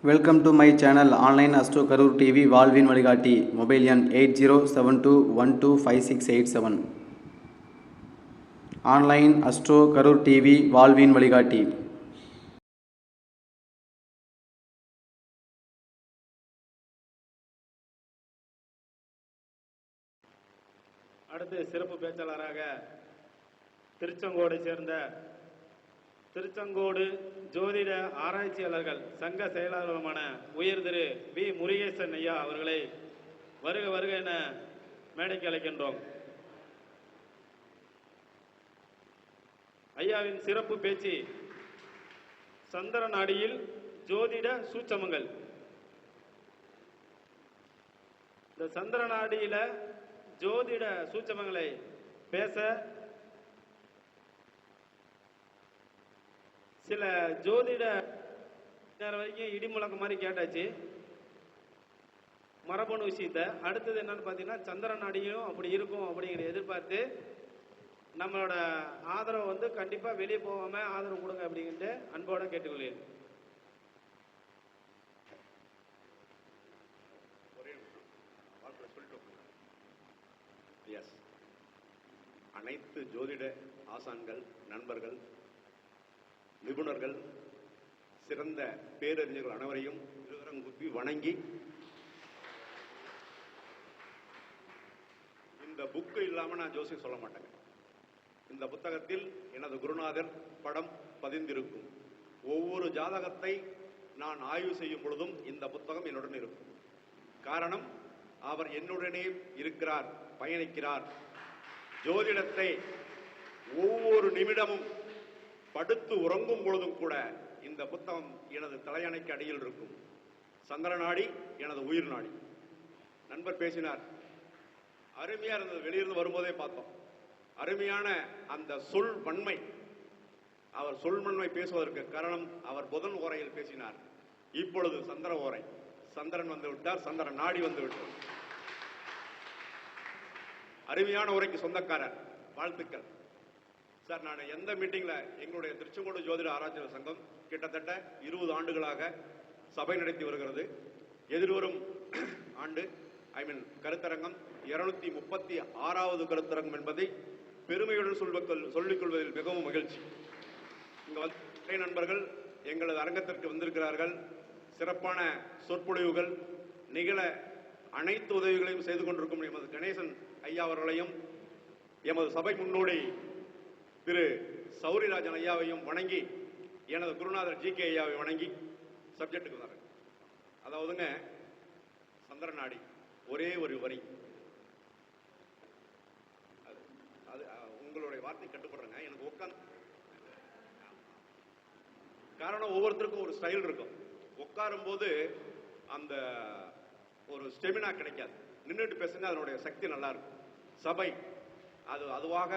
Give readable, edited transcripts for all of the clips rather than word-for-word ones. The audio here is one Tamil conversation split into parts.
Welcome to my channel online astro Karur TV வாழ்வின் வழிகாட்டி. மொபைல் எண் 8072125687. ஆன்லைன் அஸ்ட்ரோ கரூர் டிவி வாழ்வின் வழிகாட்டி. அடுத்து சிறப்பு பேச்சாளராக திருச்செங்கோடை சேர்ந்த திருச்செங்கோடு ஜோதிட ஆராய்ச்சியாளர்கள் சங்க செயலாளருமான உயர் திரு வி முருகேசன் ஐயா அவர்களை வருக வருக என மேடைக்கு அழைக்கின்றோம். ஐயாவின் சிறப்பு பேச்சு சந்திர நாடியில் ஜோதிட சூட்சமங்கள். இந்த சந்திர நாடியில ஜோதிட சூட்சமங்களை பேச சில ஜோதிட நேரம் வரைக்கும் இடிமுழக்க மாதிரி கேட்டாச்சு மரபணு விஷயத்த. அடுத்தது என்னன்னு பார்த்தீங்கன்னா சந்திர நாடியும் அப்படி இருக்கும் அப்படிங்கிற எதிர்பார்த்து நம்மளோட ஆதரவு கண்டிப்பாக வெளியே போகாம ஆதரவு கொடுங்க அப்படின்ட்டு அன்போட கேட்டுக்கொள்கிறேன். அனைத்து ஜோதிட ஆசான்கள், நண்பர்கள், நிபுணர்கள், சிறந்த பேரறிஞர்கள் அனைவரையும் இருகரங்குப்பி வணங்கி, இந்த புக்கு இல்லாம நான் ஜோசியம் சொல்ல மாட்டேங்க. இந்த புத்தகத்தில் எனது குருநாதர் படம் பதிந்திருக்கும். ஒவ்வொரு ஜாதகத்தை நான் ஆய்வு செய்யும் பொழுதும் இந்த புத்தகம் என்னுடன் இருக்கும். காரணம், அவர் என்னுடனே இருக்கிறார், பயணிக்கிறார். ஜோதிடத்தை ஒவ்வொரு நிமிடமும் படுத்து உறங்கும் பொழுதும் கூட இந்த புத்தகம் எனது தலையணைக்கு அடியில் இருக்கும். சந்திர நாடி எனது உயிர் நாடி. நண்பர் பேசினார், அருமையா இருந்தது. வெளியிருந்து வரும்போதே பார்த்தோம். அருமையான அந்த சொல் வன்மை. அவர் சொல் வன்மை பேசுவதற்கு காரணம், அவர் புதன் ஓரையில் பேசினார். இப்பொழுது சந்திர ஓரை. சந்திரன் வந்து விட்டார், சந்திர நாடி வந்து விட்டார். அருமையான உரைக்கு சொந்தக்காரர். வாழ்த்துக்கள் சார். நான் எந்த மீட்டிங்ல எங்களுடைய திருச்செங்கோடு ஜோதிட ஆராய்ச்சியாளர் சங்கம் கிட்டத்தட்ட 20 ஆண்டுகளாக சபை நடத்தி வருகிறது. எதிர்வரும் ஆண்டு கருத்தரங்கம் 236வது கருத்தரங்கம் என்பதை பெருமையுடன் சொல்லிக் கொள்வதில் மிகவும் மகிழ்ச்சி. இங்க நண்பர்கள் எங்களது அரங்கத்திற்கு வந்திருக்கிறார்கள். சிறப்பான சொற்பொழிவுகள் நிகழ அனைத்து உதவிகளையும் செய்து கொண்டிருக்கும் எமது கணேசன் ஐயா அவர்களையும், எமது சபை முன்னோடி திரு சௌரிராஜன் ஐயாவையும் வணங்கி, எனது குருநாதர் ஜி.கே. ஐயாவை வணங்கி சப்ஜெக்டுக்கு வந்தாங்க. அதாவதுங்க, சந்திர நாடி ஒரே ஒரு வரி. அது உங்களுடைய வார்த்தை கட்டுப்படுறேங்க. எனக்கு உட்காந்து காரணம், ஒவ்வொருத்தருக்கும் ஒரு ஸ்டைல் இருக்கும். உட்காரும் போது அந்த ஒரு ஸ்டெமினா கிடைக்காது. நின்றுட்டு பேசுங்க, அதனுடைய சக்தி நல்லா இருக்கும். சபை அதுவாக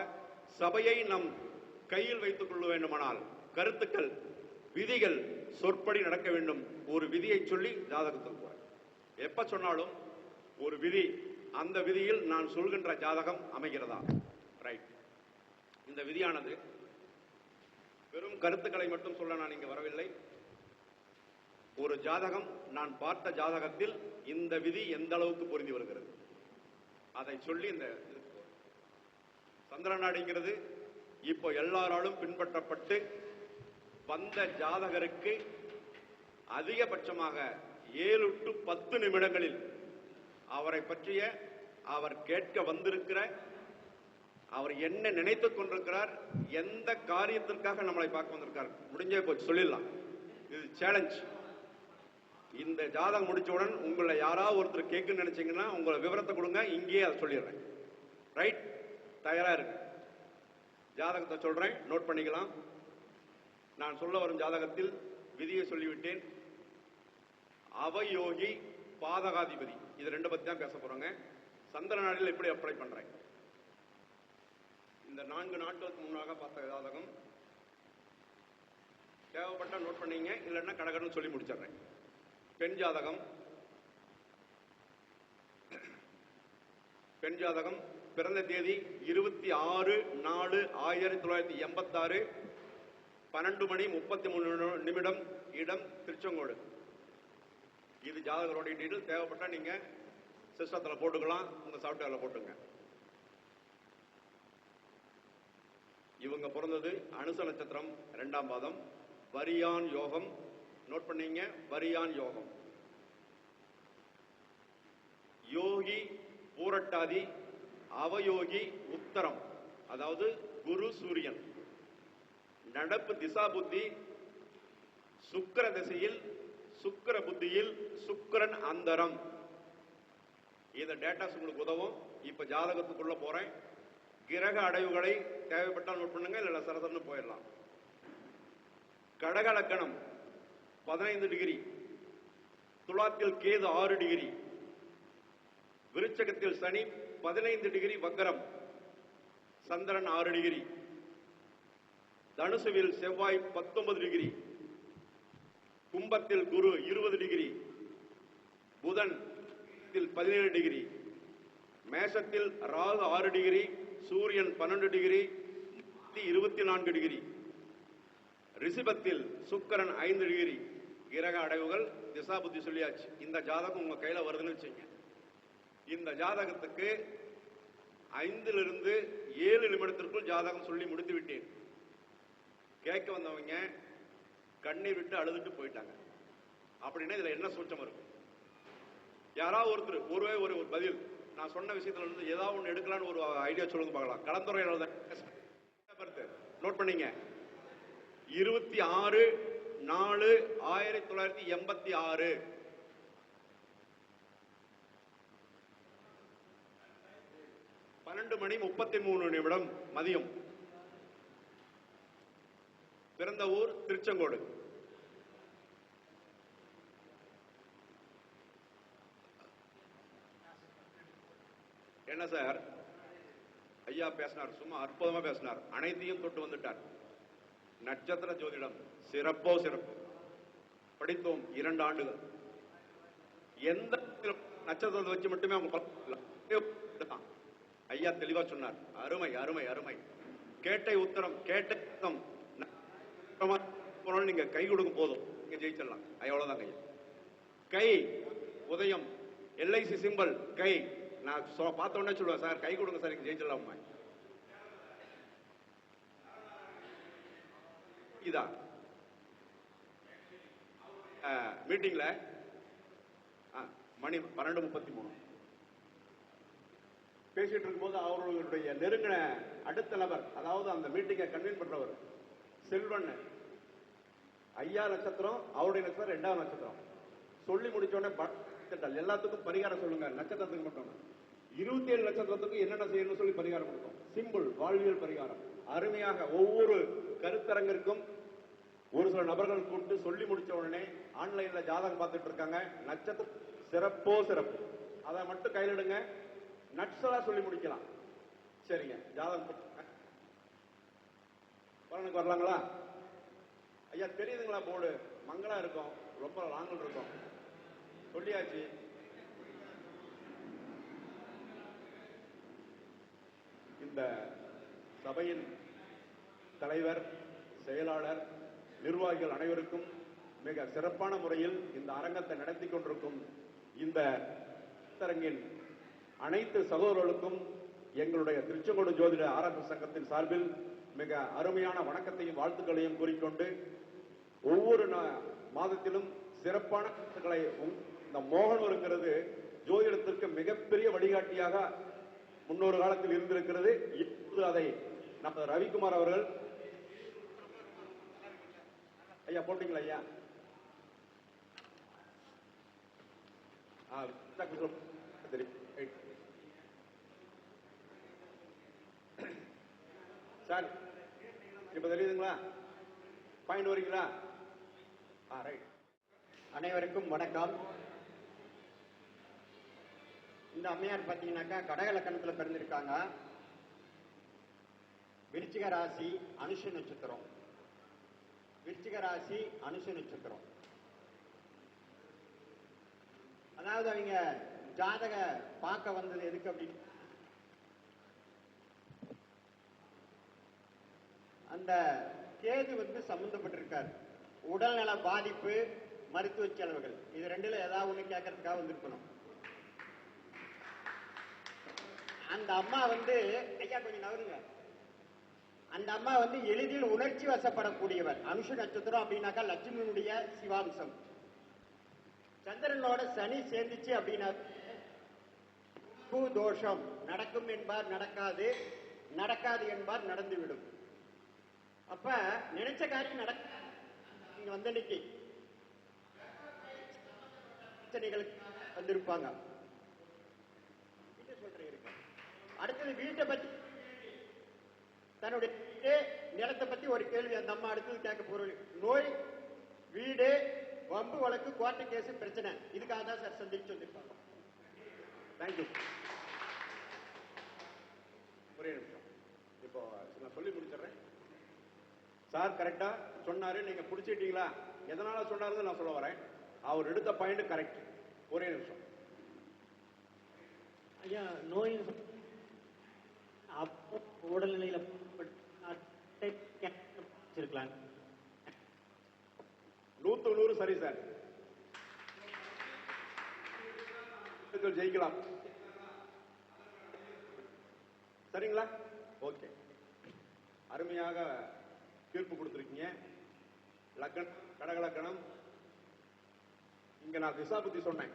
சபையை நம் கையில் வைத்துக் கொள்ள வேண்டுமானால் கருத்துக்கள், விதிகள் சொற்படி நடக்க வேண்டும். ஒரு விதியை சொல்லி ஜாதகத்தில் போற எப்ப சொன்னாலும் ஒரு விதி, அந்த விதியில் நான் சொல்கின்ற ஜாதகம் அமைகிறதா? ரைட். இந்த விதியானது வெறும் கருத்துக்களை மட்டும் சொல்ல நான் இங்க வரவில்லை. ஒரு ஜாதகம், நான் பார்த்த ஜாதகத்தில் இந்த விதி எந்த அளவுக்கு பொருந்தி வருகிறது அதை சொல்லி இந்த சந்திர நாடிங்கிறது இப்போ எல்லாராலும் பின்பற்றப்பட்டு வந்த ஜாதகருக்கு அதிகபட்சமாக 7 to 10 நிமிடங்களில் அவரை பற்றிய, அவர் கேட்க வந்திருக்கிற, அவர் என்ன நினைத்துக் கொண்டிருக்கிறார், எந்த காரியத்திற்காக நம்மளை பார்க்க வந்திருக்கார், முடிஞ்சே போச்சு சொல்லிடலாம். இது சேலஞ்ச். இந்த ஜாதகம் முடிச்சவுடன் உங்களை யாராவது ஒருத்தர் கேட்குன்னு நினைச்சீங்கன்னா உங்களை விவரத்தை கொடுங்க, இங்கேயே அதை சொல்லிடுறேன். ரைட்? தயாரா இருக்கு. ஜாதகத்தை சொல்றேன், நோட் பண்ணிக்கலாம். நான் சொல்ல வரும் ஜாதகத்தில் விதியை சொல்லிவிட்டேன். அவயோகி, பாதகாதிபதி, இது 2 பத்தி தான் பேச போறோங்க. சந்திர நாடில் எப்படி அப்ளை பண்றேன். இந்த 4 நாட்களுக்கு முன்னாக பார்த்த ஜாதகம். தேவைப்பட்ட நோட் பண்ணீங்க, இல்லைன்னா கடகடன்னு சொல்லி முடிச்சிடுறேன். பெண் ஜாதகம். பெண் ஜாதகம் பிறந்த தேதி 26/4/1986, 12 மணி 33 நிமிடம், இடம் திருச்செங்கோடு. இது ஜாதகருடைய டீட்டெயில். தேவைப்பட்டா நீங்க சிஸ்டத்தில் போட்டுக்கலாம், உங்க சாஃப்ட்வேர்ல போட்டுங்க. இவங்க பிறந்தது அனுச நட்சத்திரம் 2ஆம் பாதம், வரியான் யோகம். நோட் பண்ணீங்க, வரியான் யோகம். யோகி பூரட்டாதி, அவயோகி உத்தரம், அதாவது குரு சூரியன். நடப்பு திசா புத்தி சுக்கிர திசையில், சுக்கிர புத்தியில் சுக்கிரன் அந்தரம். இந்த டேட்டாஸ் உங்களுக்கு உதவும். இப்ப ஜாதகத்துக்குள்ள போறேன். கிரக அடைவுகளை தேவைப்பட்டால் நோட் பண்ணுங்க, இல்ல சரசரன்னு போயிடலாம். கடக லக்கணம் 15 டிகிரி, துலாத்தில் கேது 6 டிகிரி, விருச்சகத்தில் சனி 15 டிகிரி வக்கரம், சந்திரன் 6 டிகிரி, தனுசுவில் செவ்வாய் 19 டிகிரி, கும்பத்தில் குரு 20 டிகிரி, புதன் 17 டிகிரி, மேஷத்தில் ராகு 6 டிகிரி, சூரியன் 12 டிகிரி, 24 டிகிரி, ரிஷபத்தில் சுக்கிரன் 5 டிகிரி. கிரக அடைவுகள் திசா புத்தி சொல்லியாச்சு. இந்த ஜாதகம் உங்க கையில வருதுன்னு வச்சுங்க. இந்த ஜாதகத்துக்கு 5 to 7 நிமிடத்திற்குள் ஜாதகம் சொல்லி முடித்து விட்டேன். கேட்க வந்தவங்க கண்ணீர் விட்டு அழுதுட்டு போயிட்டாங்க. அப்படின்னா இதுல என்ன சூட்சம் இருக்கும்? யாராவது ஒருத்தர் ஒரு பதில், நான் சொன்ன விஷயத்துல இருந்து ஏதாவது ஒன்று எடுக்கலான்னு ஒரு ஐடியா சொல்லுங்க பார்க்கலாம். கலந்துரையாடல் நோட் பண்ணீங்க. 26/4/1986. பன்னெண்டு மணி 33 நிமிடம் மதியம். பிறந்த ஊர் திருச்செங்கோடு. என்ன சார் ஐயா பேசினார், சும்மா அற்புதமா பேசினார், அனைத்தையும் தொட்டு வந்துட்டார். நட்சத்திர ஜோதிடம் சிறப்போ சிறப்பு. படித்தோம் 2 ஆண்டுகள். எந்த நட்சத்திரத்தை வச்சு மட்டுமே அவங்க ஐயா தெளிவா சொன்னார். அருமை அருமை அருமை. கேட்டை உத்தரம், கேட்டை நீங்க கை கொடுக்க போதும், நீங்க ஜெயிச்சிடலாம். அவ்வளவுதான். கையை கை உதயம் எல்ஐசி சிம்பல் கை. நான் பார்த்த உடனே சொல்லுவேன், சார் கை கொடுங்க சார், நீங்க ஜெயிச்சிடலாம். இதா மீட்டிங்ல மணி 12:33 பேசிட்டு இருக்கும்போது அவர்களுடைய நெருங்கின அடுத்த நபர், அதாவது அந்த மீட்டிங்கை கன்வீன் பண்றவர் செல்வன், ஐயா நட்சத்திரம், அவருடைய நட்சத்திரம் 2ஆம் நட்சத்திரம். சொல்லி முடிச்ச உடனே எல்லாத்துக்கும் பரிகாரம் சொல்லுங்க. நட்சத்திரத்துக்கு மட்டும் 27 நட்சத்திரத்துக்கு என்னென்ன செய்யணும்னு சொல்லி பரிகாரம் கொடுத்தோம். சிம்பிள் வாழ்வியல் பரிகாரம். அருமையாக ஒவ்வொரு கருத்தரங்கிற்கும் ஒரு சில நபர்கள் கூப்பிட்டு சொல்லி முடிச்ச உடனே ஆன்லைன்ல ஜாதகம் பார்த்துட்டு இருக்காங்க. நட்சத்திரம் சிறப்போ சிறப்பு. அதை மட்டும் கையில் எடுங்க. நட்சலா சொல்லி முடிக்கலாம். சரிங்க, ஜாதகம் பலனுக்கு வரலாங்களா? ஐயா தெரியுதுங்களா? போர்டு மங்களா இருக்கும், ரொம்ப லாங்கில் இருக்கும். சொல்லியாச்சு. இந்த சபையின் தலைவர், செயலாளர், நிர்வாகிகள் அனைவருக்கும் மிக சிறப்பான முறையில் இந்த அரங்கத்தை நடத்தி கொண்டிருக்கும் இந்த அரங்கின் அனைத்து சகோதரர்களுக்கும் எங்களுடைய திருச்செங்கோடு ஜோதிட ஆராய்ச்சி சங்கத்தின் சார்பில் மிக அருமையான வணக்கத்தையும் வாழ்த்துக்களையும் கூறிக்கொண்டு, ஒவ்வொரு மாதத்திலும் சிறப்பான கருத்துக்களை இந்த மோகனம் இருக்கிறது ஜோதிடத்திற்கு மிகப்பெரிய வழிகாட்டியாக முன்னொரு காலத்தில் இருந்திருக்கிறது. இப்போது அதை நம்ம ரவிக்குமார் அவர்கள் ஐயா போட்டீங்களா? ஐயா சார் இப்ப தெரியுதுங்களா? பாயிண்ட் வரீங்களா? ரைட். அனைவருக்கும் வணக்கம். இந்த அம்மையார் பார்த்தீங்கன்னாக்கா கடக லக்கணத்தில் பிறந்திருக்காங்க. விருச்சிக ராசி, அனுஷ நட்சத்திரம். விருச்சிக ராசி, அனுஷ நட்சத்திரம். அதாவது அவங்க ஜாதக பார்க்க வந்தது எதுக்கு அப்படின்னு, அந்த கேது சம்பந்தப்பட்டிருக்கார். உடல்நல பாதிப்பு, மருத்துவ செலவுகள். இது ரெண்டுல ஏதாவது ஒண்ணு கேட்கறதுக்காக வந்திருக்கணும். அந்த அம்மா வந்து, ஐயா கொஞ்சம் நவருங்க, அந்த அம்மா வந்து எளிதில் உணர்ச்சி வசப்படக்கூடியவர். அனுஷ நட்சத்திரம் அப்படின்னாக்கா லட்சுமியினுடைய சிவாம்சம். சந்திரனோட சனி சேர்ந்துச்சு அப்படின்னா தோஷம். நடக்கும் என்பார் நடக்காது, நடக்காது என்பார் நடந்துவிடும். அப்ப நினைச்ச காரியம் நடக்க நீங்க வந்த அன்னைக்கு வந்திருப்பாங்க. அடுத்தது வீட்டை பத்தி, தன்னுடைய நிலத்தை பத்தி ஒரு கேள்வி அந்த அம்மா அடுத்தது கேட்க போறது. நோய், வீடு, வம்பு வழக்கு, கோர்ட்டு கேஸ், பிரச்சனை. இதுக்காக தான் சார் சந்திச்சு வந்திருப்பாங்க. தேங்க்யூ. ஒரே நிமிஷம், இப்போ நான் சொல்லி முடிச்சிடுறேன். சார் கரெக்டா சொன்னாரு, நீங்க புடிச்சிட்டீங்களா? எதனால சொன்னாருன்னு நான் சொல்ல வரேன். அவர் எடுத்த பாயிண்ட் கரெக்ட். ஒரே நிமிஷம் ஐயா, நோய் அப்போ உடல்நிலையில இருக்கலாம். 100க்கு 100 சரி சார், ஜெயிக்கலாம். சரிங்களா? ஓகே, அருமையாக தீர்ப்பு கொடுத்திருக்கீங்க. லக்னம், கடக லக்னம். இங்க நான் திசா புத்தி சொன்னேன்.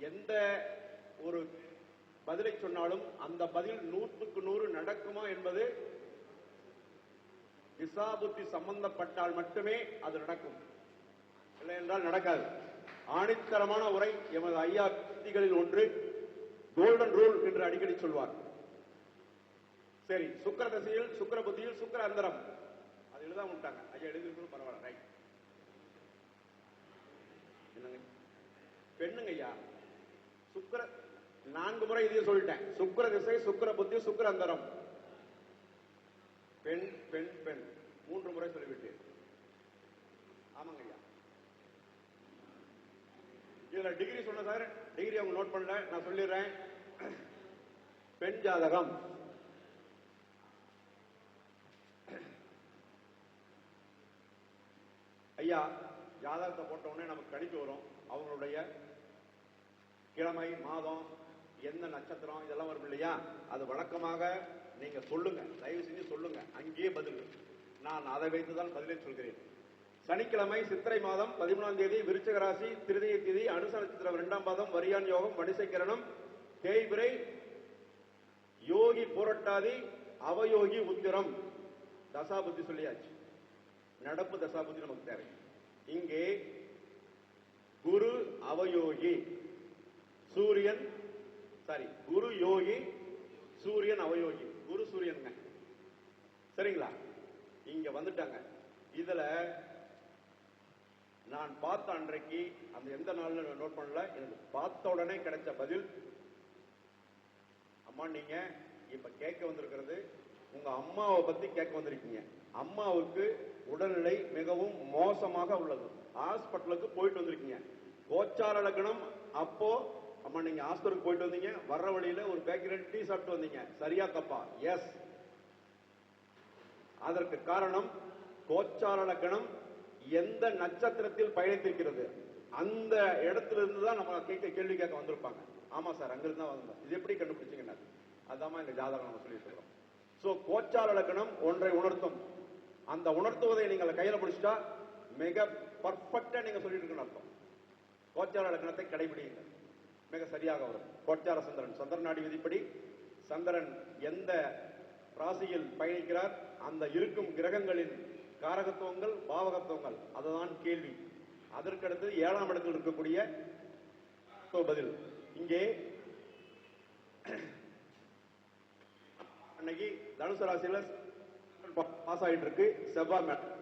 எந்த ஒரு பதிலை சொன்னாலும் அந்த பதில் 100க்கு 100 நடக்குமா என்பது திசா புத்தி சம்பந்தப்பட்டால் மட்டுமே அது நடக்கும், இல்லை என்றால் நடக்காது. ஆணித்தரமான உரை எமது ஐயா விதிகளில் ஒன்று, கோல்டன் ரூல் என்று அடிக்கடி சொல்வார். சரி, சுக்கிர தசையில், சுக்கிர புத்தியில், சுக்கிர அந்தரம், அது எழுதாம விட்டாங்க. ஐயா எழுதிருக்கணும், பரவாயில்ல, ரைட். என்னங்க பெண்ணுங்க ஐயா, சுக்கிர 4 முறை இதையும் சொல்லிட்டேன். சுக்கிர திசை, சுக்கிர புத்தி, சுக்கிர அந்தரம், பெண் பெண் பெண் 3 முறை சொல்லிவிட்டேன். ஆமாங்க ஐயா. இதுல டிகிரி சொன்ன சார், டிகிரி அவங்க நோட் பண்ணல, நான் சொல்லிடுறேன். பெண் ஜாதகம், ஐயா ஜாதகத்தை போட்ட உடனே நமக்கு கணிப்பு வரும். அவங்களுடைய கிழமை, மாதம், எந்த நட்சத்திரம், இதெல்லாம் வரும் இல்லையா? அது வழக்கமாக நீங்க சொல்லுங்க, தயவு செஞ்சு சொல்லுங்க, அங்கேயே பதில். நான் அதை வைத்துதான் பதிலை சொல்கிறேன். சனிக்கிழமை, சித்திரை மாதம் 13ஆம் தேதி, விருச்சிக ராசி, திருதிய திதி, அனுச நட்சத்திரம் 2ஆம் பாதம், வரியான் யோகம், வணிசைக்கிரணம், தேய்பிரை, யோகி பூரட்டாதி, அவயோகி உத்திரம். தசாபுத்தி சொல்லியாச்சு. நடப்பு தசாபுத்தி நமக்கு தேவை. இங்கே குரு அவயோகி, சூரியன், சாரி, குரு யோகி, சூரியன் அவயோகி. குரு சூரியன் சரிங்களா? இங்க வந்துட்டாங்க. இதுல நான் பார்த்த அன்றைக்கு, அந்த எந்த நாள்ல நோட் பண்ணல, எனக்கு பார்த்த உடனே கிடைச்ச பதில், அம்மா நீங்க இப்ப கேட்க வந்திருக்கிறது உங்க அம்மாவை பத்தி கேட்க வந்திருக்கீங்க. அம்மாவுக்கு உடல்நிலை மிகவும் மோசமாக உள்ளது. ஹாஸ்பிட்டலுக்கு போயிட்டு வந்திருக்கீங்க. கோச்சார லக்னம். அப்போ அம்மா நீங்க ஹாஸ்பிட்டலுக்கு போயிட்டு வந்தீங்க, வர்ற வழியில ஒரு பேக்கரி டீ சாப்பிட்டு வந்தீங்க. சரியா தப்பா? எஸ். அதற்கு காரணம் கோச்சார லக்னம் எந்த நட்சத்திரத்தில் பயணித்திருக்கிறது, அந்த இடத்துல இருந்து தான் நம்ம கேள்வி கேட்க வந்திருப்பாங்க. ஆமா சார், அங்கிருந்து தான் வந்தோம். இது எப்படி கண்டுபிடிச்சீங்க? அதாம எங்க ஜாதகம் நம்ம சொல்லிட்டு இருக்கோம். சோ கோச்சார லக்னம் ஒன்றை உணர்த்தும். அந்த உணர்த்துவதை நீங்கள் கையில பிடிச்சிட்டா மிக பர்ஃபெக்டா நீங்க சொல்லிட்டு இருக்கணும் அர்த்தம். கோச்சார லக்னத்தை கடைபிடிங்க, மிக சரியாக வரும். கோச்சார சந்திரன், சந்திரன் நாடி விதிப்படி சந்திரன் எந்த ராசியில் பயணிக்கிறார், அந்த இருக்கும் கிரகங்களின் காரகத்துவங்கள், பாவகத்துவங்கள், அதுதான் கேள்வி. அதற்கடுத்து 7ஆம் இடத்தில் இருக்கக்கூடிய பதில். இங்கே அன்னைக்கு தனுசு ராசியில பாஸ் ஆயிட்டு இருக்கு. செவ்வாய் மேடம்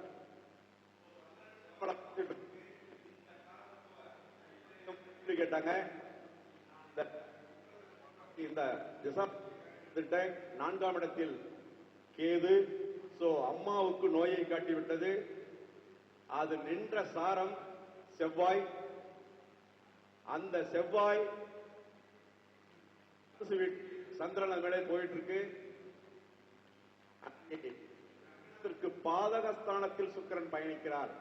கேட்டாங்க. இந்த திசா 4ஆம் இடத்தில் கேது. சோ அம்மாவுக்கு நோயை காட்டிவிட்டது. அது நின்ற சாரம் செவ்வாய். அந்த செவ்வாய் சந்திரன் மேலே போயிட்டு இருக்கு. பாதகஸ்தானத்தில் சுக்கிரன் பயணிக்கிறார்.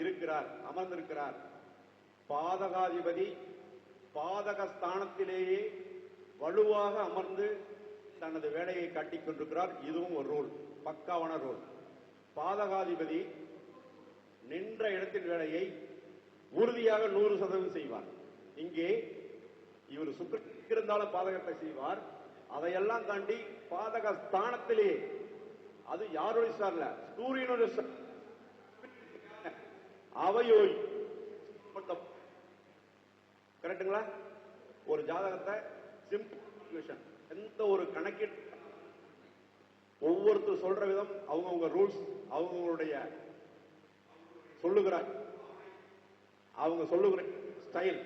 இருக்கிறார், அமர்ந்திருக்கிறார். பாதகாதிபதி பாதகஸ்தானத்திலேயே வலுவாக அமர்ந்து தனது வேலையை காட்டிக் கொண்டிருக்கிறார். இதுவும் ஒரு ரூல், பக்காவான ரூல். பாதகாதிபதி நின்ற இடத்தின் வேலையை உறுதியாக 100% செய்வார். இங்கே இவர் சுக்கிரன் இருந்தாலும் பாதகத்தை செய்வார். அதையெல்லாம் தாண்டி பாதக ஸ்தானத்திலே, அது யாருடைய சார்ல, சூரியனுடைய அவையோய். கரெக்டுங்களா? ஒரு ஜாதகத்தை சிம்பிள், எந்த ஒரு கணக்கில் ஒவ்வொருத்தர் சொல்ற விதம், அவங்கவுங்க ரூல்ஸ், அவங்களுடைய சொல்லுகிறார், அவங்க சொல்லுகிற ஸ்டைல்.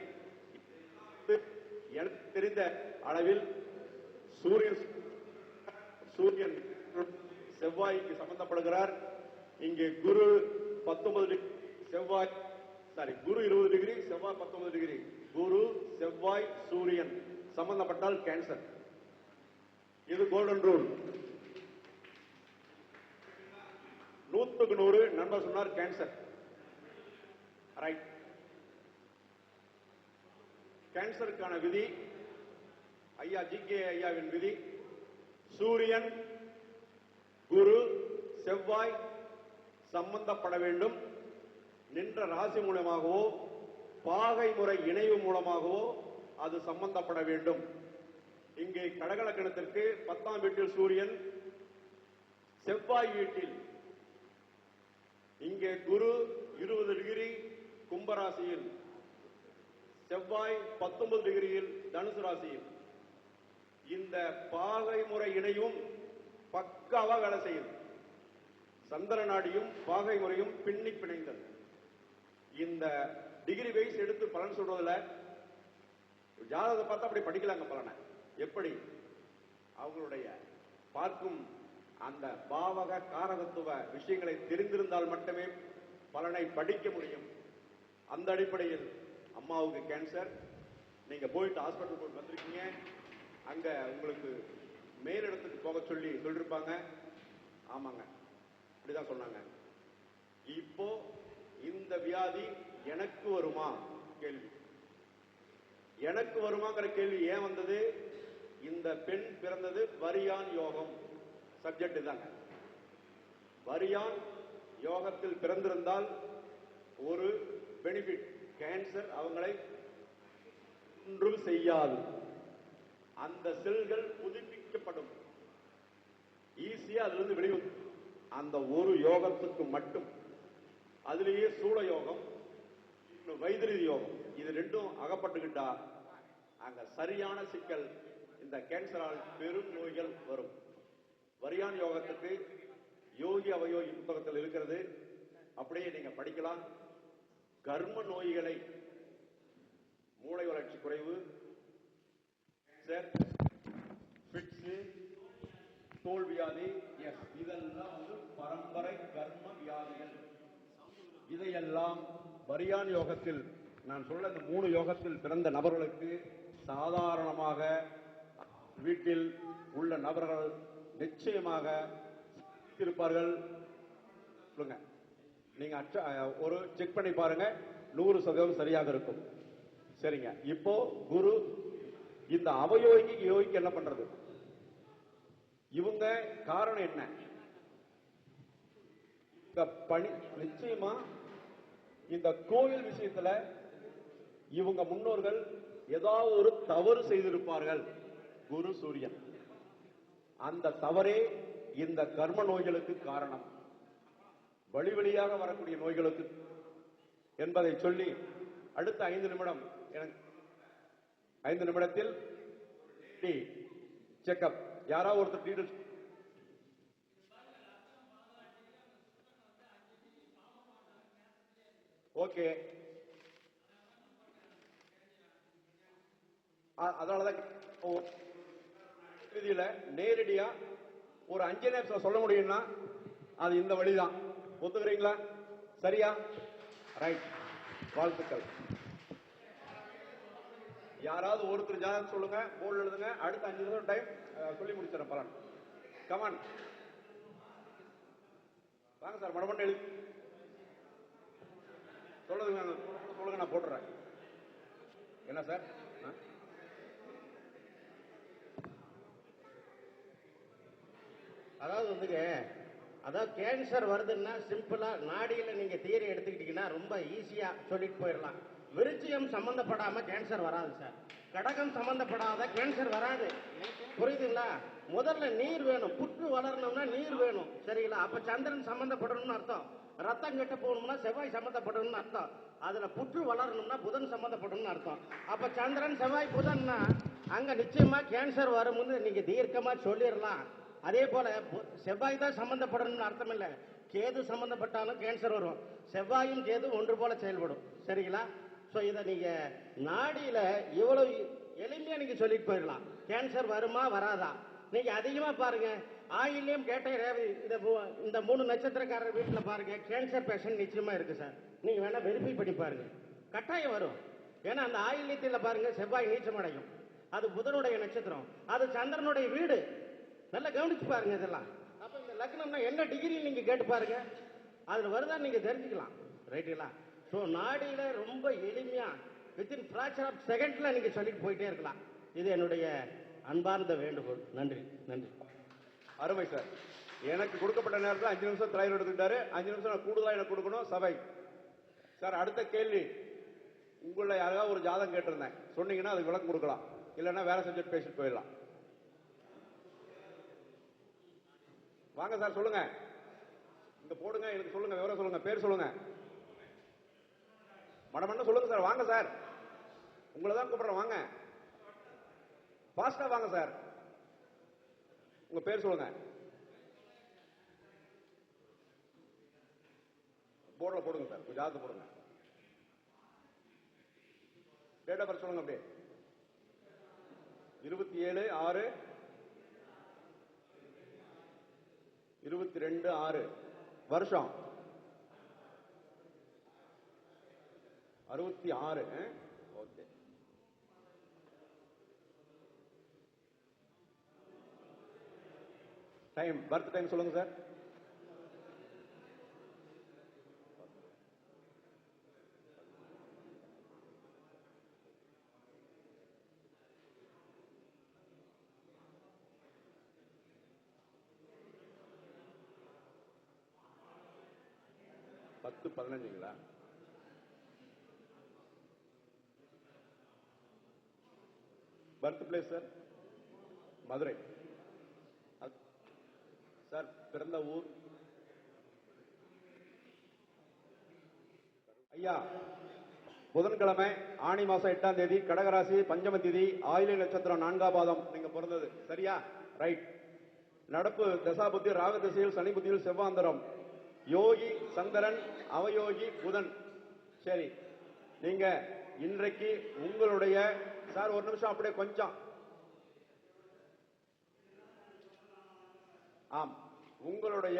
எனக்கு தெரிந்த அளவில் சூரியன் செவ்வாய்க்கு சம்பந்தப்படுகிறார். இங்கே குரு 19 டிகிரி, செவ்வாய் குரு 20 டிகிரி, செவ்வாய் 19 டிகிரி. குரு, செவ்வாய், சூரியன் சம்பந்தப்பட்டால் கேன்சர். இது கோல்டன் ரூல். 100க்கு 100 நண்பர் சொன்னார் கேன்சர். ரைட். கேன்சருக்கான விதி ஐயா ஜிகே ஐயாவின் விதி, சூரியன், குரு, செவ்வாய் சம்பந்தப்பட வேண்டும். நின்ற ராசி மூலமாகவோ பாகை முறை இணைவு மூலமாகவோ அது சம்பந்தப்பட வேண்டும். இங்கே கடகலக்கணத்திற்கு 10ஆம் வீட்டில் சூரியன், செவ்வாய் வீட்டில், இங்கே குரு 20 டிகிரி கும்பராசியில், செவ்வாய் 19 டிகிரியில் தனுசு ராசியில். இந்த பாகை முறை இணையும் பக்காவா வேலை செய்யுது. சந்திர நாடியும் பாகை முறையும் பின்னி பிணைந்தது. இந்த டிகிரி வைஸ் எடுத்து பலன் சொல்றதுல ஜாதகத்தை பார்த்தா அப்படி படிக்கலாங்க பலனை. எப்படி? அவங்களுடைய பார்க்கும் அந்த பாவக காரகத்துவ விஷயங்களை தெரிந்திருந்தால் மட்டுமே பலனை படிக்க முடியும். அந்த அடிப்படையில் அம்மாவுக்கு கேன்சர், நீங்க போயிட்டு ஹாஸ்பிட்டல் போய் வந்திருக்கீங்க. அங்க உங்களுக்கு மேலிடத்துக்கு போக சொல்லிருப்பாங்க. ஆமாங்க, அப்படிதான் சொன்னாங்க. இப்போ இந்த வியாதி எனக்கு வருமா கேள்வி. எனக்கு வருமாங்கிற கேள்வி ஏன் வந்தது? இந்த பெண் பிறந்தது வரியான் யோகம். சப்ஜெக்ட் தாங்க. வரியான் யோகத்தில் பிறந்திருந்தால் ஒரு பெனிஃபிட், கேன்சர் அவங்களை ஒன்றும் செய்யாது. அந்த செல்கள் புதுப்பிக்கப்படும், ஈஸியா அதுல இருந்து வெளிவரும். அந்த ஒரு யோகத்துக்கு மட்டும். அதுலேயே சூட யோகம், வைத்திரி யோகம், இது ரெண்டும் அகப்பட்டுக்கிட்டா அங்க சரியான சிக்கல், இந்த கேன்சரால் பெரும் நோய்கள் வரும். வரியான் யோகத்துக்கு யோகி அவயோகி புத்தகத்தில் இருக்கிறது, அப்படியே நீங்க படிக்கலாம். கர்ம நோய்களை, மூளை வளர்ச்சி குறைவு, தோல் வியாதி, இதெல்லாம் பரம்பரை கர்ம வியாதிகள். இதையெல்லாம் வரியான் யோகத்தில், நான் சொல்ல இந்த 3 யோகத்தில் பிறந்த நபர்களுக்கு சாதாரணமாக வீட்டில் உள்ள நபர்கள் நிச்சயமாக இருப்பார்கள். நீங்க ஒரு செக் பண்ணி பாருங்க, 100% சரியாக இருக்கும். சரிங்க. இப்போ குரு இந்த அவயோகிக்கு யோகிக்கு என்ன பண்றது? இவங்க காரணம் என்ன? இந்த பணி நிச்சயமா இந்த கோயில் விஷயத்துல இவங்க முன்னோர்கள் ஏதாவது ஒரு தவறு செய்திருப்பார்கள். குரு சூரியன், அந்த தவறே இந்த கர்ம நோய்களுக்கு காரணம், வழி வழியாக வரக்கூடிய நோய்களுக்கு என்பதை சொல்லி அடுத்த 5 நிமிடம், எனக்கு 5 நிமிடத்தில் செக்அப். யாராவது ஒருத்தர் டீடைல்ஸ். ஓகே, அதனாலதான் நேரடியா ஒரு 5 நிமிஷம் சொல்ல முடியும்னா அது இந்த வழிதான். ஒத்துக்கிறீங்களா? சரியா? ரைட். வாழ்த்துக்கள். யாராவது ஒருத்தர் ஜாதகம் சொல்லுங்க, போர்டு எழுதுங்க. அடுத்த 5 நிமிஷம் டைம் சொல்லி முடிச்சிடறேன் பலன். கமான் வாங்க சார், மடமண்ட எழுதி சொல்லுங்க சொல்லுங்க, நான் போட்டுறேன். என்ன சார்? அதாவது வந்துங்க, அதாவது கேன்சர் வருதுன்னா சிம்பிளா நாடியில நீங்க தியரி எடுத்துக்கிட்டீங்கன்னா ரொம்ப ஈஸியா சொல்லிட்டு போயிடலாம். விருச்சியம் சம்பந்தப்படாம கேன்சர் வராது சார். கடகம் சம்பந்தப்படாத கேன்சர் வராது. புரியுதுங்களா? முதல்ல நீர் வேணும். புற்று வளரணும்னா நீர் வேணும். சரிங்களா? அப்ப சந்திரன் சம்பந்தப்படணும்னு அர்த்தம். ரத்தம் கெட்டு போகணும்னா செவ்வாய் சம்பந்தப்படணும்னு அர்த்தம். அதுல புற்று வளரணும்னா புதன் சம்பந்தப்படணும்னு அர்த்தம். அப்ப சந்திரன் செவ்வாய் புதன்னா அங்க நிச்சயமா கேன்சர் வரும்னு நீங்க தீர்க்கமா சொல்லிடலாம். அதே போல செவ்வாய் தான் சம்பந்தப்படணும்னு அர்த்தம் இல்லை. கேது சம்பந்தப்பட்டாலும் கேன்சர் வரும். செவ்வாயும் கேது ஒன்று போல செயல்படும். சரிங்களா? ஸோ இதை நீங்க நாடியில இவ்வளவு எளிமையா நீங்க சொல்லிட்டு போயிடலாம். கேன்சர் வருமா வராதா? நீங்க அதிகமா பாருங்க, ஆயிலையும் கேட்ட இந்த 3 நட்சத்திரக்காரர் வீட்டில் பாருங்க, கேன்சர் பேஷண்ட் நிச்சயமா இருக்கு சார். நீங்க வேணா வெரிஃபை பண்ணி பாருங்க, கட்டாயம் வரும். ஏன்னா அந்த ஆயில்யத்தில் பாருங்க செவ்வாய் நீச்சம் அடையும். அது புதனுடைய நட்சத்திரம், அது சந்திரனுடைய வீடு. நல்லா கவனிச்சு பாருங்க இதெல்லாம். அப்ப இந்த லக்னம்னா என்ன டிகிரி நீங்க கேட்டு பாருங்க, அதுல வருதா நீங்க தெரிஞ்சுக்கலாம். ரைட்டுங்களா? ஸோ நாடியில ரொம்ப எளிமையா வித்தின் ஃபிராக்சர் ஆஃப் செகண்ட்ல நீங்க சொல்லிட்டு போயிட்டே இருக்கலாம். இது என்னுடைய அன்பார்ந்த வேண்டுகோள். நன்றி. நன்றி. அருமை சார். எனக்கு கொடுக்கப்பட்ட நேரத்தில் 5 நிமிஷம் தலைவர் எடுத்துக்கிட்டாரு. 5 நிமிஷம் நான் கூடுதலாக எனக்கு கொடுக்கணும் சபை. சார் அடுத்த கேள்வி, உங்களை யாராவது ஒரு ஜாதகம் கேட்டிருந்தேன், சொன்னீங்கன்னா அதுக்கு விளக்கம் கொடுக்கலாம். இல்லைன்னா வேற சப்ஜெக்ட் பேசிட்டு போயிடலாம். வாங்க சார், சொல்லுங்க. இங்க போடுங்க, எனக்கு சொல்லுங்க, விவரம் சொல்லுங்க, பேர் சொல்லுங்க, மடமண்ண சொல்லுங்க சார். வாங்க சார், உங்களை தான் கூப்பிடுறேன். வாங்க, பாஸ்டா வாங்க சார். உங்க பேர் சொல்லுங்க, போர்டில் போடுங்க சார், கொஞ்சம் ஜாதகத்தை போடுங்க. டேட் ஆஃப் பர்த் சொல்லுங்க. அப்படியே 27/6/22/6 வருஷம் 66. ஓகே. டைம், பர்த் டைம் சொல்லுங்க சார். பத்து 15ங்களா? Birth place sir? Madurai. Sir பிறந்த ஊர்? ஐயா, புதன்கிழமை ஆணி மாசம் 8ஆம் தேதி, கடகராசி, பஞ்சம திதி, ஆயிலை நட்சத்திரம் 4ஆம் பாதம் நீங்க பிறந்தது. சரியா? ரைட். நடப்பு தசாபுத்தி ராக திசையில், சனி புத்தியில் செவ்வாந்தரம், யோகி சந்திரன், அவயோகி புதன். சரி, நீங்க இன்றைக்கு உங்களுடைய சார் ஒரு நிமிஷம் அப்படியே கொஞ்சம். ஆம், உங்களுடைய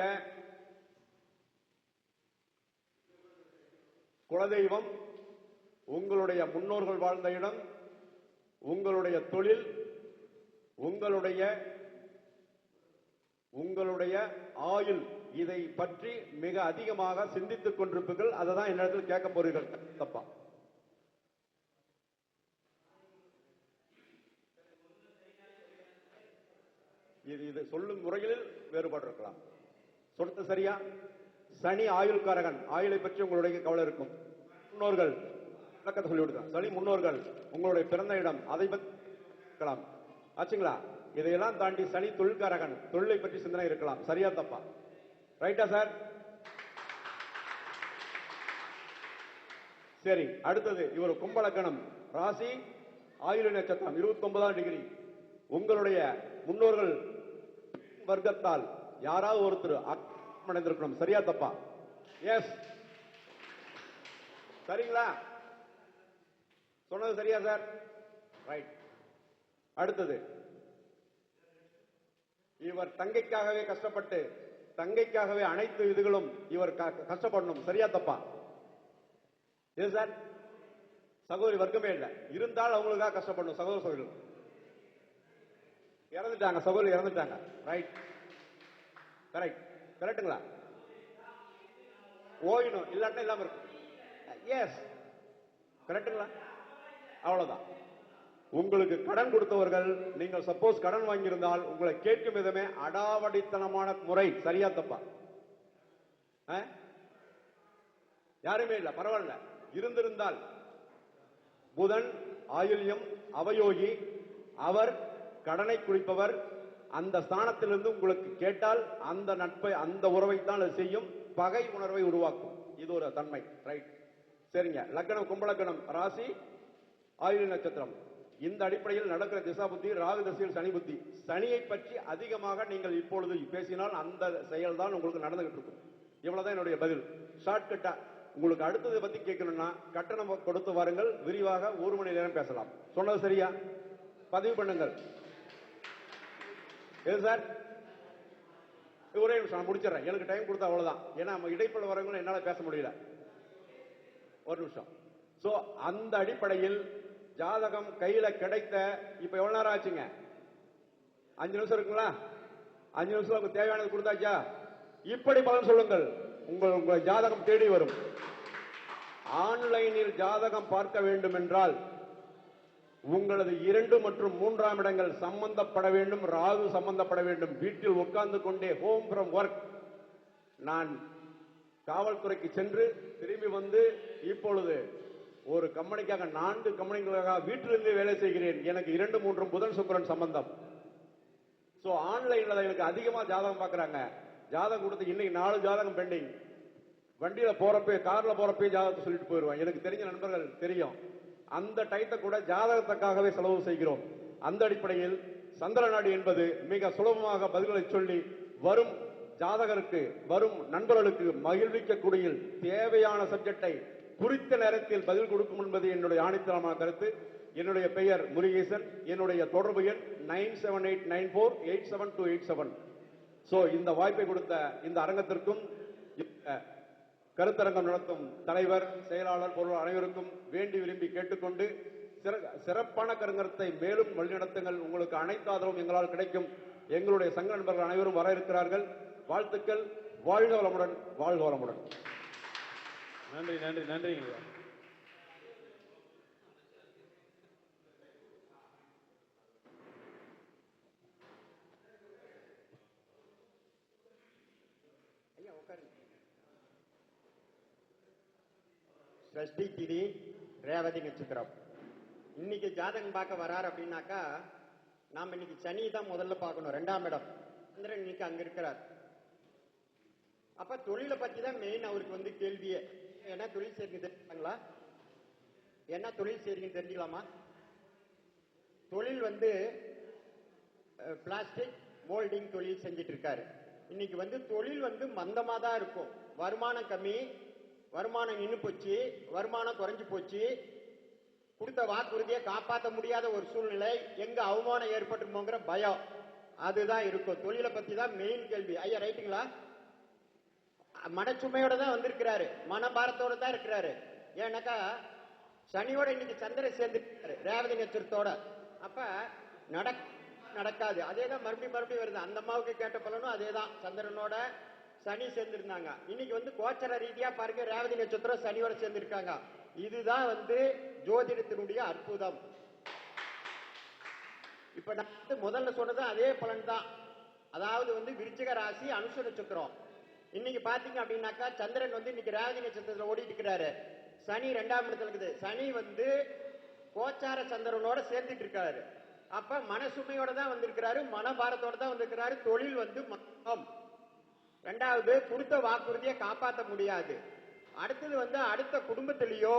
குலதெய்வம், உங்களுடைய முன்னோர்கள் வாழ்ந்த இடம், உங்களுடைய தொழில், உங்களுடைய ஆயுள், இதை பற்றி மிக அதிகமாக சிந்தித்துக் கொண்டிருப்பீர்கள். அதை தான் என்னிடத்தில் கேட்க போறீர்கள். தப்பா? இது சொல்லும் முறையில் வேறுபாடு இருக்கலாம். சொல்றது சரியா? சனி ஆயுள்காரகன், ஆயுளை பற்றி உங்களுடைய கவலை இருக்கும். முன்னோர்கள் விளக்கத்தை சொல்லிவிடுதான். சனி முன்னோர்கள், உங்களுடைய பிறந்த இடம், அதை பற்றி இருக்கலாம். ஆச்சுங்களா? இதையெல்லாம் தாண்டி சனி தொழில்காரகன், தொழிலை பற்றி சிந்தனை இருக்கலாம். சரியா தப்பா? ரைட்டா சார்? சரி, அடுத்தது இவர் கும்பலக்கணம், ராசி, ஆயுள் நட்சத்திரம், 29ஆம் டிகிரி. உங்களுடைய முன்னோர்கள் வர்க்கத்தால் யாராவது ஒருத்தர் அடைந்திருக்கணும். சரியா தப்பா? எஸ். சரிங்களா? சொன்னது சரியா சார்? ரைட். அடுத்தது, இவர் தங்கைக்காகவே கஷ்டப்பட்டு, தங்கைக்காகவே அனைத்து இதுகளும் இவர் கஷ்டப்படணும். சரியா தப்பா? இது சார் சகோதரி வர்க்கமே இல்லை, இருந்தால் அவங்களுக்காக கஷ்டப்படணும். சகோதர சகோதரிகள் இறந்துட்டாங்க, சகோதரி இறந்துட்டாங்க. Right, correct. கரெக்டுங்களா? ஓயணும், இல்லாட்டா இல்லாம இருக்கும். எஸ், கரெக்டுங்களா? அவ்வளவுதான். உங்களுக்கு கடன் கொடுத்தவர்கள், நீங்கள் சப்போஸ் கடன் வாங்கியிருந்தால் உங்களை கேட்கும் விதமே அடாவடித்தனமான முறை. சரியா தப்பா? யாருமே இல்ல, பரவாயில்ல. இருந்திருந்தால் புதன் ஆயுள்யம் அவயோகி, அவர் கடனை குடிப்பவர். அந்த ஸ்தானத்திலிருந்து உங்களுக்கு கேட்டால் அந்த நட்பை, அந்த உறவை தான் அது செய்யும், பகை உணர்வை உருவாக்கும். இது ஒரு தன்மை. ரைட், சரிங்க. லக்னம் கும்பலக்கணம், ராசி ஆயுள் நட்சத்திரம். இந்த அடிப்படையில் நடக்கிற திசா புத்தி, ராகு திசையில் சனி புத்தி. சனியை பற்றி அதிகமாக நீங்கள் இப்பொழுது பேசினால் அந்த செயல் தான் உங்களுக்கு நடந்துகிட்டு இருக்கும். இவ்வளவுதான் என்னுடைய பதில். ஷார்ட்கட்டா உங்களுக்கு அடுத்ததை பத்தி கேட்கணும்னா கட்டணம் கொடுத்து வாருங்கள், விரிவாக 1 மணி நேரம் பேசலாம். சொன்னது சரியா? பதிவு பண்ணுங்கள். எது சார்? ஒரே நிமிஷம் நான் முடிச்சிடறேன். எனக்கு டைம் கொடுத்தா அவ்வளவுதான். ஏன்னா நம்ம இடைப்பட வரவங்களும் என்னால பேச முடியல. ஒரு நிமிஷம். சோ அந்த அடிப்படையில் ஜாதகம் கையில கிடைத்த இப்ப எவ்வளவு நேரம் ஆச்சுங்க? 5 நிமிஷம் இருக்குங்களா? 5 நிமிஷம் உங்களுக்கு தேவையானது கொடுத்தாச்சா? இப்படி பலன் சொல்லுங்கள். உங்கள் ஜாதகம் தேடி வரும். ஆன்லைனில் ஜாதகம் பார்க்க வேண்டும் என்றால் உங்களது 2 மற்றும் 3ஆம் இடங்கள் சம்பந்தப்பட வேண்டும். ராகு சம்பந்தப்பட வேண்டும். வீட்டில் உட்கார்ந்து கொண்டே ஹோம் ஃப்ரம் ஒர்க். நான் காவல்துறைக்கு சென்று திரும்பி வந்து இப்பொழுது ஒரு கம்பெனிக்காக 4 கம்பெனிகளுக்காக வீட்டிலிருந்து வேலை செய்கிறேன். எனக்கு 2, 3 புதன் சுக்கிரன் சம்பந்தம். சோ ஆன்லைன்ல எனக்கு அதிகமா ஜாதகம் பாக்குறாங்க. ஜாதகம் கொடுத்து இன்னைக்கு 4 ஜாதகம் பெண்டிங். வண்டியில போறப்ப, கார்ல போறப்ப ஜாதகத்தை சொல்லிட்டு போயிடுவேன். எனக்கு தெரிஞ்ச நண்பர்கள் தெரியும். அந்த டைத்தை கூட ஜாதகத்துக்காகவே செலவு செய்கிறோம். அந்த அடிப்படையில் சந்திர நாடி என்பது மிக சுலபமாக பதில்களை சொல்லி வரும் ஜாதகருக்கு, வரும் நண்பர்களுக்கு மகிழ்விக்கக்கூடிய தேவையான சப்ஜெக்டை குறித்த நேரத்தில் பதில் கொடுக்கும் என்பது என்னுடைய ஆணித்தரமான கருத்து. என்னுடைய பெயர் முருகேசன். என்னுடைய தொடர்பு எண் 9789487287. சோ இந்த வாய்ப்பை கொடுத்த இந்த அரங்கத்திற்கும் கருத்தரங்கம் நடத்தும் தலைவர், செயலாளர், பொருள் அனைவருக்கும் வேண்டி விரும்பி கேட்டுக்கொண்டு சிறப்பான கருங்கரத்தை மேலும் வழிநடத்துங்கள். உங்களுக்கு அனைத்து ஆதரவும் எங்களால் கிடைக்கும். எங்களுடைய சங்க நண்பர்கள் அனைவரும் வர இருக்கிறார்கள். வாழ்த்துக்கள். வாழ்க வளமுடன், வாழ்க வளமுடன். நன்றி நன்றி நன்றிங்க. சஷ்டி திதி, ரேவதி நட்சத்திரம். இன்னைக்கு ஜாதகம் பார்க்க வராரு அப்படின்னாக்கா நாம இன்னைக்கு சனி தான் முதல்ல பார்க்கணும். 2ஆம் இடம் சந்திரன் இன்னைக்கு அங்க இருக்கிறார். அப்ப தொழிலை பத்தி தான் மெயின் அவருக்கு வந்து கேள்வியே. என்ன தொழில் செய்றீங்க தெரிஞ்சுக்கலாங்களா? என்ன தொழில் செய்றீங்க தெரிஞ்சுக்கலாமா? தொழில் வந்து பிளாஸ்டிக் மோல்டிங் தொழில் செஞ்சிட்டு இருக்காரு. இன்னைக்கு வந்து தொழில் வந்து மந்தமா தான் இருக்கும். வருமானம் கம்மி, வருமானம் நின்று போச்சு, வருமானம் குறைஞ்சு போச்சு, கொடுத்த வாக்குறுதியை காப்பாற்ற முடியாத ஒரு சூழ்நிலை, எங்க அவமானம் ஏற்பட்டுமோங்கிற பயம், அதுதான் இருக்கும். தொழிலை பத்தி தான் மெயின் கேள்வி. ஐயா ரைட்டுங்களா? மனச்சுமையோட தான் வந்திருக்கிறாரு, மனபாரத்தோட தான் இருக்கிறாரு. ஏன்னாக்கா சனியோட இன்னைக்கு சந்திரன் சேர்ந்துருக்காரு ரேவதி நட்சத்திரத்தோட. அப்ப நடக்காது. அதே தான் மறுபடியும் வருது. அந்த அம்மாவுக்கு கேட்ட பலனும் அதே தான். சந்திரனோட சனி சேர்ந்திருந்தாங்க. இன்னைக்கு வந்து கோச்சர ரீதியா பாருங்க, ரேவதி நட்சத்திரம் சனியோட சேர்ந்திருக்காங்க. இதுதான் வந்து ஜோதிடத்தினுடைய அற்புதம். இப்ப நான் முதல்ல சொன்னது அதே பலன் தான். அதாவது வந்து விருச்சிக ராசி, அனுஷ நட்சத்திரம். இன்னைக்கு பாத்தீங்க அப்படின்னாக்கா சந்திரன் வந்து இன்னைக்கு ரேவதி நட்சத்திரத்துல ஓடிட்டு இருக்கிறாரு. சனி 2ஆம் இடத்துல இருக்குது. சனி வந்து கோச்சார சந்திரனோட சேர்ந்துட்டு இருக்காரு. அப்ப மனசுமையோட தான் வந்திருக்கிறாரு, மனபாரத்தோட தான் வந்திருக்கிறாரு. தொழில் வந்து மந்தம். 2வது, கொடுத்த வாக்குறுதியை காப்பாற்ற முடியாது. அடுத்தது வந்து அடுத்த குடும்பத்திலேயோ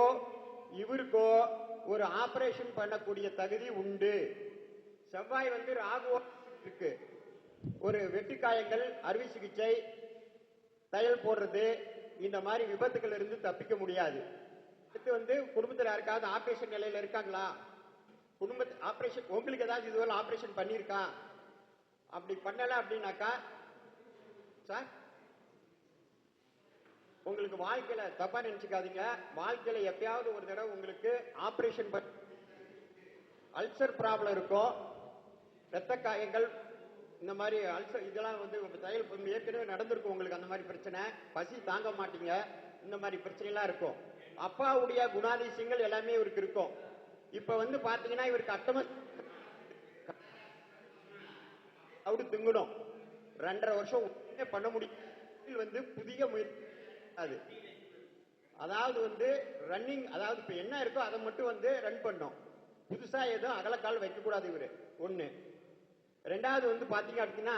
இவருக்கோ ஒரு ஆபரேஷன் பண்ணக்கூடிய தகுதி உண்டு. செவ்வாய் வந்து ராகு இருக்கு. ஒரு வெட்டுக்காயங்கள், அறுவை சிகிச்சை, தையல் போடுறது, இந்த மாதிரி விபத்துகள் இருந்து தப்பிக்க முடியாது. அடுத்து வந்து குடும்பத்தில் யாருக்காவது ஆபரேஷன் நிலையில இருக்காங்களா? குடும்ப ஆபரேஷன் உங்களுக்கு ஏதாவது இதுவரை ஆபரேஷன் பண்ணிருக்கா? அப்படி பண்ணல அப்படின்னாக்கா சார் உங்களுக்கு வாழ்க்கையில தப்பா நினைச்சுக்காதீங்க. வாழ்க்கையில எப்பயாவது ஒரு தடவை உங்களுக்கு ஆபரேஷன் அல்சர் ப்ராப்ளம் இருக்கும், ரத்த காயங்கள், இந்த மாதிரி அல்சர், இதெல்லாம் வந்து தையல் ஏற்கனவே நடந்திருக்கும் உங்களுக்கு. அந்த மாதிரி பிரச்சனை, பசி தாங்க மாட்டீங்க, இந்த மாதிரி பிரச்சனை எல்லாம் இருக்கும். அப்பாவுடைய குணாதிசயங்கள் எல்லாமே இவருக்கு இருக்கும். இப்ப வந்து பாத்தீங்கன்னா இவருக்கு அப்படி திங்கணும். 2.5 வருஷம் ஒண்ணுமே பண்ண முடியும். வந்து புதிய முயற்சி அது அதாவது வந்து ரன்னிங், அதாவது இப்ப என்ன இருக்கோ அதை மட்டும் வந்து ரன் பண்ணும். புதுசா எதுவும் அகலக்கால் வைக்க கூடாது இவரு. ஒண்ணு. ரெண்டாவது வந்து பாத்தீங்க அப்படின்னா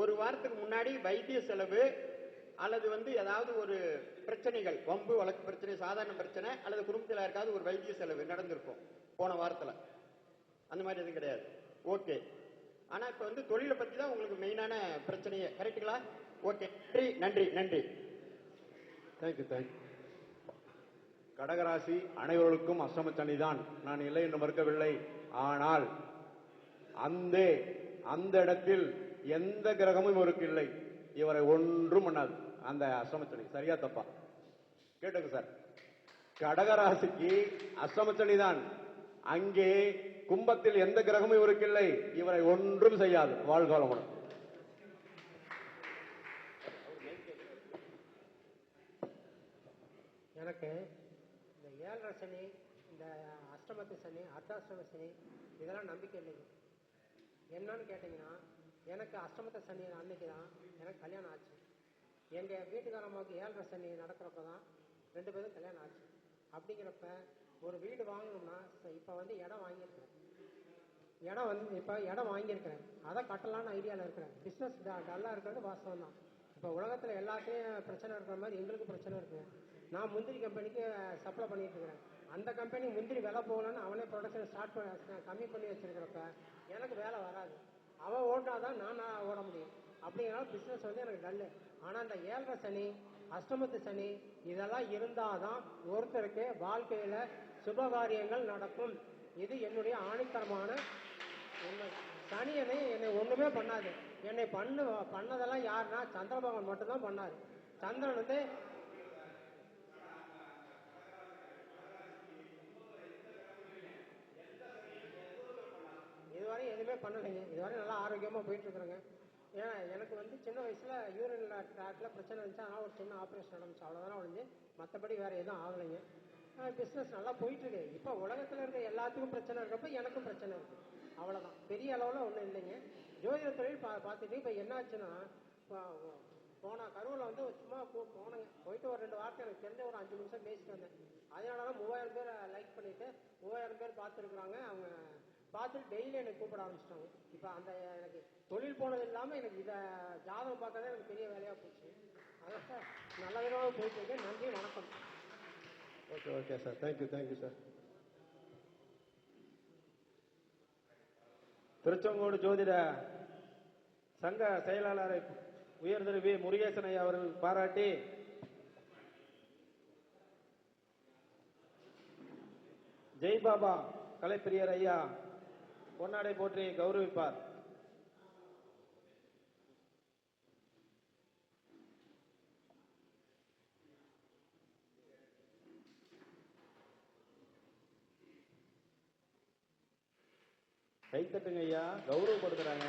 ஒரு வாரத்துக்கு முன்னாடி வைத்திய செலவு அல்லது வந்து ஏதாவது ஒரு பிரச்சனைகள், வம்பு வழக்கு பிரச்சனை, சாதாரண பிரச்சனை அல்லது குடும்பத்தில் யாருக்காவது ஒரு வைத்திய செலவு நடந்திருக்கும் போன வாரத்துல. அந்த மாதிரி எதுவும் கிடையாது. ஓகே. ஆனா இப்ப வந்து தொழிலை பத்தி தான் உங்களுக்கு மெயினான பிரச்சனையே. கரெக்டுங்களா? ஓகே. நன்றி நன்றி. Thank you thank you. கடகராசி அனைவர்களுக்கும் அஷ்டம சனிதான், நான் இல்லை என்று மறுக்கவில்லை. ஆனால் அந்த இடத்தில் எந்த கிரகமும் இவருக்கு இல்லை. இவரை ஒன்றும் பண்ணாது அந்த அஷ்டம சனி. சரியா தப்பா கேட்டுங்க சார். கடகராசிக்கு அஷ்டம சனிதான். அங்கே கும்பத்தில் எந்த கிரகமும் இவருக்கு இல்லை. இவரை ஒன்றும் செய்யாது. வாழ்காலம். எனக்கு இந்த 7.5 சனி, இந்த அஷ்டமத்து சனி, அர்த்தாஷ்டம சனி இதெல்லாம் நம்பிக்கை இல்லைங்க. என்னன்னு கேட்டிங்கன்னா, எனக்கு அஷ்டமத்த சனி அன்னைக்கு தான் எனக்கு கல்யாணம் ஆச்சு. எங்கள் வீட்டுக்காரம்மாவுக்கு 7.5 சனி நடக்கிறப்ப தான் 2 பேரும் கல்யாணம் ஆச்சு. அப்படிங்கிறப்ப ஒரு வீடு வாங்கணும்னா இப்போ வந்து இடம் வாங்கியிருக்கிறேன். இடம் வாங்கியிருக்கிறேன். அதை கட்டலான்னு ஐடியாவில் இருக்கிறேன். பிஸ்னஸ் டல்லாக இருக்கிறது வாஸ்தவம் தான். இப்போ உலகத்தில் எல்லாத்தையும் பிரச்சனை இருக்கிற மாதிரி எங்களுக்கு பிரச்சனை இருக்குது. நான் முந்திரி கம்பெனிக்கு சப்ளை பண்ணிட்டு இருக்கிறேன். அந்த கம்பெனி முந்திரி விலை போகலன்னு அவனே ப்ரொடக்ஷன் கம்மி பண்ணி வச்சிருக்கிறப்ப எனக்கு வேலை வராது. அவன் ஓடினாதான் நான் ஓட முடியும். அப்படிங்கிறனால பிஸ்னஸ் வந்து எனக்கு டல்லு. ஆனால் இந்த 7.5 சனி, அஷ்டமத்து சனி இதெல்லாம் இருந்தாதான் ஒருத்தருக்கு வாழ்க்கையில சுபகாரியங்கள் நடக்கும். இது என்னுடைய ஆணித்தரமான உண்மை. சனி என்னை ஒண்ணுமே பண்ணாது. என்னை பண்ணதெல்லாம் யாருன்னா சந்திரபகவான் மட்டும்தான் பண்ணாரு. சந்திரன் வந்து இதுவரை எதுவுமே பண்ணலைங்க. இதுவரை நல்லா ஆரோக்கியமா போயிட்டு இருக்கிறேங்க. ஏன்னா எனக்கு வந்து சின்ன வயசுல யூரின் ட்ராக்ல பிரச்சனை இருந்துச்சு. அதனால ஒரு சின்ன ஆப்ரேஷன் நடந்துச்சு. அவ்வளவுதானே ஒழிஞ்சு மற்றபடி வேற எதுவும் ஆகலைங்க. பிஸ்னஸ் நல்லா போயிட்டு இருக்கு. இப்போ உலகத்துல இருக்க எல்லாத்துக்கும் பிரச்சனை இருக்கப்ப எனக்கும் பிரச்சனை இருக்கு. அவ்வளவுதான். பெரிய அளவுல ஒன்றும் இல்லைங்க. ஜோதிட தொழில் பார்த்துட்டு இப்போ என்ன ஆச்சுன்னா, போன கருவில் வந்து சும்மா போனேங்க. போயிட்டு ஒரு 2 வாரத்தை எனக்கு தெரிஞ்ச ஒரு 5 நிமிஷம் பேசிட்டு வந்தேன். அதனாலதான் 3000 பேர் லைக் பண்ணிட்டு 3000 பேர் பார்த்துருக்குறாங்க. அவங்க பார்த்துட்டு டெய்லி எனக்கு கூப்பிட ஆரம்பிச்சிட்டாங்க. இப்போ அந்த எனக்கு தொழில் போனது இல்லாமல் எனக்கு இதை ஜாதகம் பார்க்கறதே எனக்கு பெரிய வேலையாக போச்சு. அதனால் நல்ல விதமாக போயிட்டு இருக்கேன். நன்றி, வணக்கம். Okay okay sir. Thank you sir. Tiruchengode ஜோதிட சங்க செயலாளரை உயர்திரு வி. முருகேசன் ஐயா அவர்கள் பாராட்டி ஜெய் பாபா கலைப்பிரியர் ஐயா பொன்னாடை போற்றி கௌரவிப்பார். கைத்தட்டுங்க ஐயா, கௌரவப்படுத்துறாங்க.